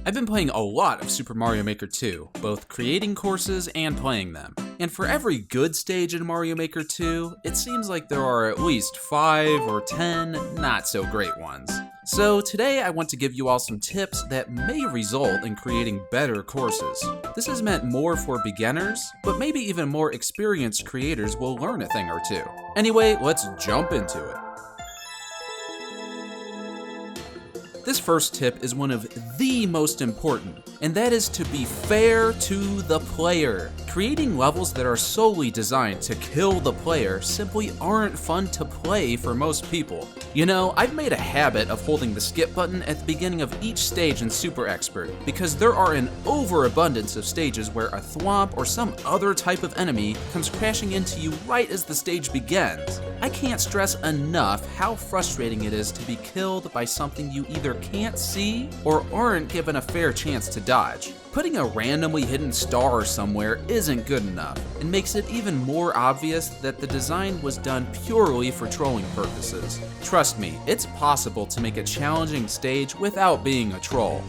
I've been playing a lot of Super Mario Maker 2, both creating courses and playing them. And for every good stage in Mario Maker 2, it seems like there are at least 5 or 10 not so great ones. So today I want to give you all some tips that may result in creating better courses. This is meant more for beginners, but maybe even more experienced creators will learn a thing or two. Anyway, let's jump into it. This first tip is one of the most important, and that is to be fair to the player. Creating levels that are solely designed to kill the player simply aren't fun to play for most people. You know, I've made a habit of holding the skip button at the beginning of each stage in Super Expert, because there are an overabundance of stages where a thwomp or some other type of enemy comes crashing into you right as the stage begins. I can't stress enough how frustrating it is to be killed by something you either can't see or aren't given a fair chance to dodge. Putting a randomly hidden star somewhere isn't good enough, and makes it even more obvious that the design was done purely for trolling purposes. Trust me, it's possible to make a challenging stage without being a troll.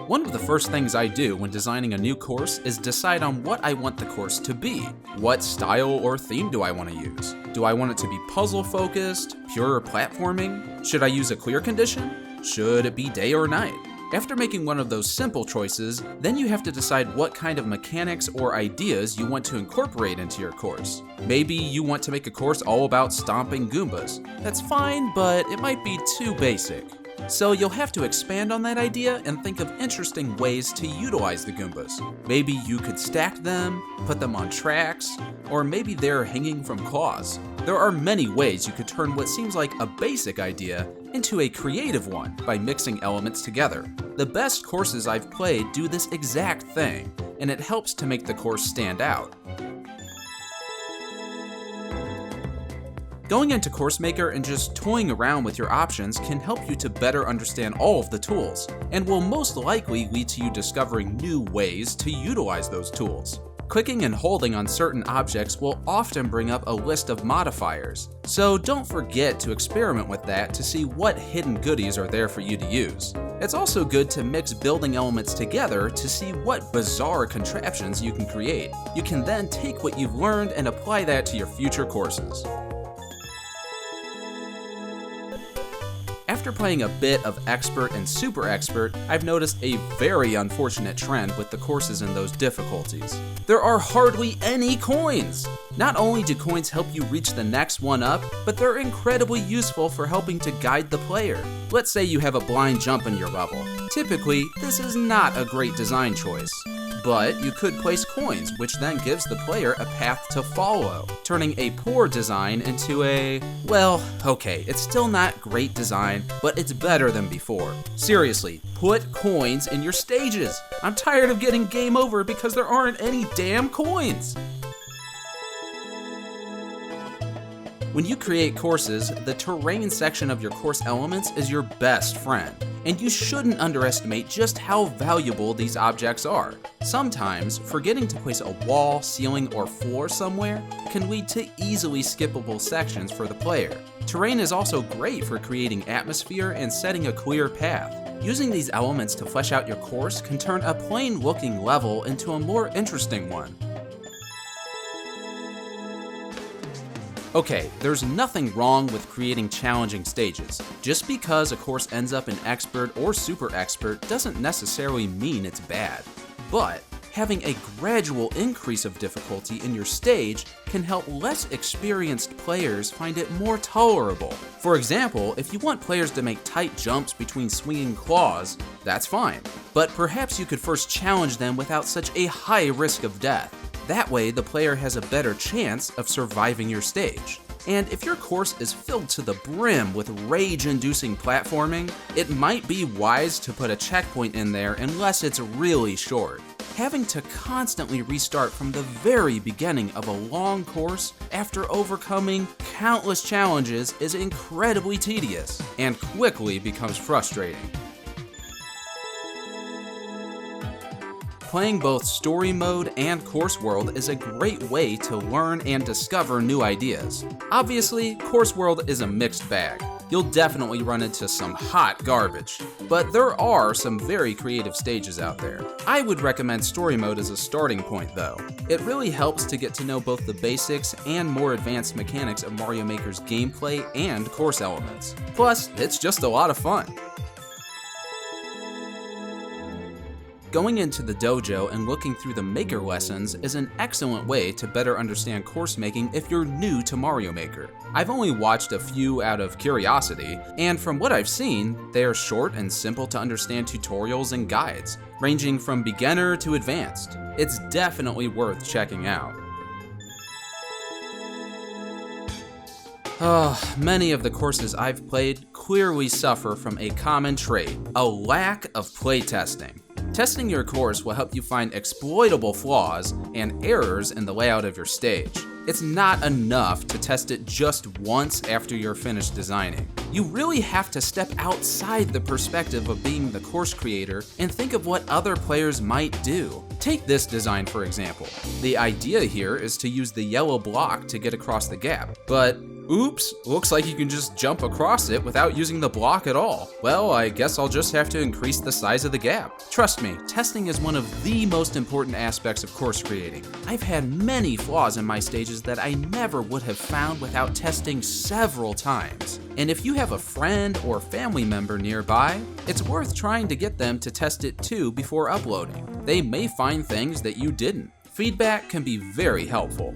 One of the first things I do when designing a new course is decide on what I want the course to be. What style or theme do I want to use? Do I want it to be puzzle focused, pure platforming? Should I use a clear condition? Should it be day or night? After making one of those simple choices, then you have to decide what kind of mechanics or ideas you want to incorporate into your course. Maybe you want to make a course all about stomping Goombas. That's fine, but it might be too basic. So you'll have to expand on that idea and think of interesting ways to utilize the Goombas. Maybe you could stack them, put them on tracks, or maybe they're hanging from claws. There are many ways you could turn what seems like a basic idea into a creative one by mixing elements together. The best courses I've played do this exact thing, and it helps to make the course stand out. Going into Course Maker and just toying around with your options can help you to better understand all of the tools, and will most likely lead to you discovering new ways to utilize those tools. Clicking and holding on certain objects will often bring up a list of modifiers, so don't forget to experiment with that to see what hidden goodies are there for you to use. It's also good to mix building elements together to see what bizarre contraptions you can create. You can then take what you've learned and apply that to your future courses. After playing a bit of Expert and Super Expert, I've noticed a very unfortunate trend with the courses in those difficulties. There are hardly any coins! Not only do coins help you reach the next one up, but they're incredibly useful for helping to guide the player. Let's say you have a blind jump in your level. Typically, this is not a great design choice. But you could place coins, which then gives the player a path to follow, turning a poor design into a, well, okay, it's still not great design, but it's better than before. Seriously, put coins in your stages. I'm tired of getting game over because there aren't any damn coins. When you create courses, the terrain section of your course elements is your best friend, and you shouldn't underestimate just how valuable these objects are. Sometimes, forgetting to place a wall, ceiling, or floor somewhere can lead to easily skippable sections for the player. Terrain is also great for creating atmosphere and setting a clear path. Using these elements to flesh out your course can turn a plain-looking level into a more interesting one. Okay, there's nothing wrong with creating challenging stages. Just because a course ends up in Expert or Super Expert doesn't necessarily mean it's bad. But having a gradual increase of difficulty in your stage can help less experienced players find it more tolerable. For example, if you want players to make tight jumps between swinging claws, that's fine. But perhaps you could first challenge them without such a high risk of death. That way, the player has a better chance of surviving your stage. And if your course is filled to the brim with rage-inducing platforming, it might be wise to put a checkpoint in there unless it's really short. Having to constantly restart from the very beginning of a long course after overcoming countless challenges is incredibly tedious and quickly becomes frustrating. Playing both story mode and course world is a great way to learn and discover new ideas. Obviously, course world is a mixed bag. you'll definitely run into some hot garbage. But there are some very creative stages out there. I would recommend Story Mode as a starting point though. It really helps to get to know both the basics and more advanced mechanics of Mario Maker's gameplay and course elements. Plus, it's just a lot of fun. Going into the dojo and looking through the Maker lessons is an excellent way to better understand course making if you're new to Mario Maker. I've only watched a few out of curiosity, and from what I've seen, they are short and simple to understand tutorials and guides, ranging from beginner to advanced. It's definitely worth checking out. Many of the courses I've played clearly suffer from a common trait: a lack of playtesting. Testing your course will help you find exploitable flaws and errors in the layout of your stage. It's not enough to test it just once after you're finished designing. You really have to step outside the perspective of being the course creator and think of what other players might do. Take this design for example. The idea here is to use the yellow block to get across the gap, but oops, looks like you can just jump across it without using the block at all. Well, I guess I'll just have to increase the size of the gap. Trust me, testing is one of the most important aspects of course creating. I've had many flaws in my stages that I never would have found without testing several times. And if you have a friend or family member nearby, it's worth trying to get them to test it too before uploading. They may find things that you didn't. Feedback can be very helpful.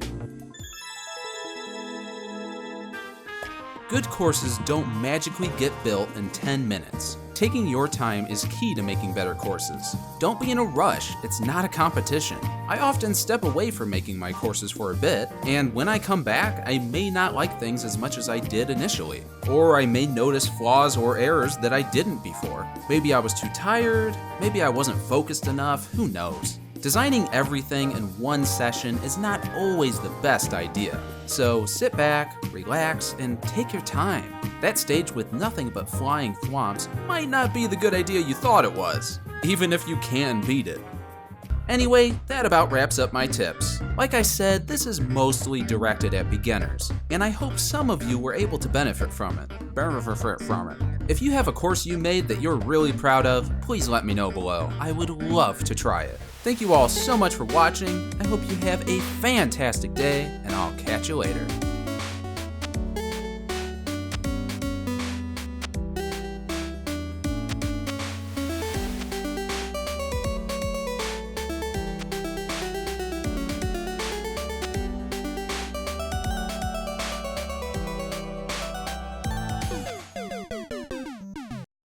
Good courses don't magically get built in 10 minutes. Taking your time is key to making better courses. Don't be in a rush, it's not a competition. I often step away from making my courses for a bit, and when I come back, I may not like things as much as I did initially. Or I may notice flaws or errors that I didn't before. Maybe I was too tired, maybe I wasn't focused enough, who knows? Designing everything in one session is not always the best idea. So sit back, relax, and take your time. That stage with nothing but flying thwomps might not be the good idea you thought it was, even if you can beat it. Anyway, that about wraps up my tips. Like I said, this is mostly directed at beginners, and I hope some of you were able to benefit from it. If you have a course you made that you're really proud of, please let me know below. I would love to try it. Thank you all so much for watching. I hope you have a fantastic day, and I'll catch you later.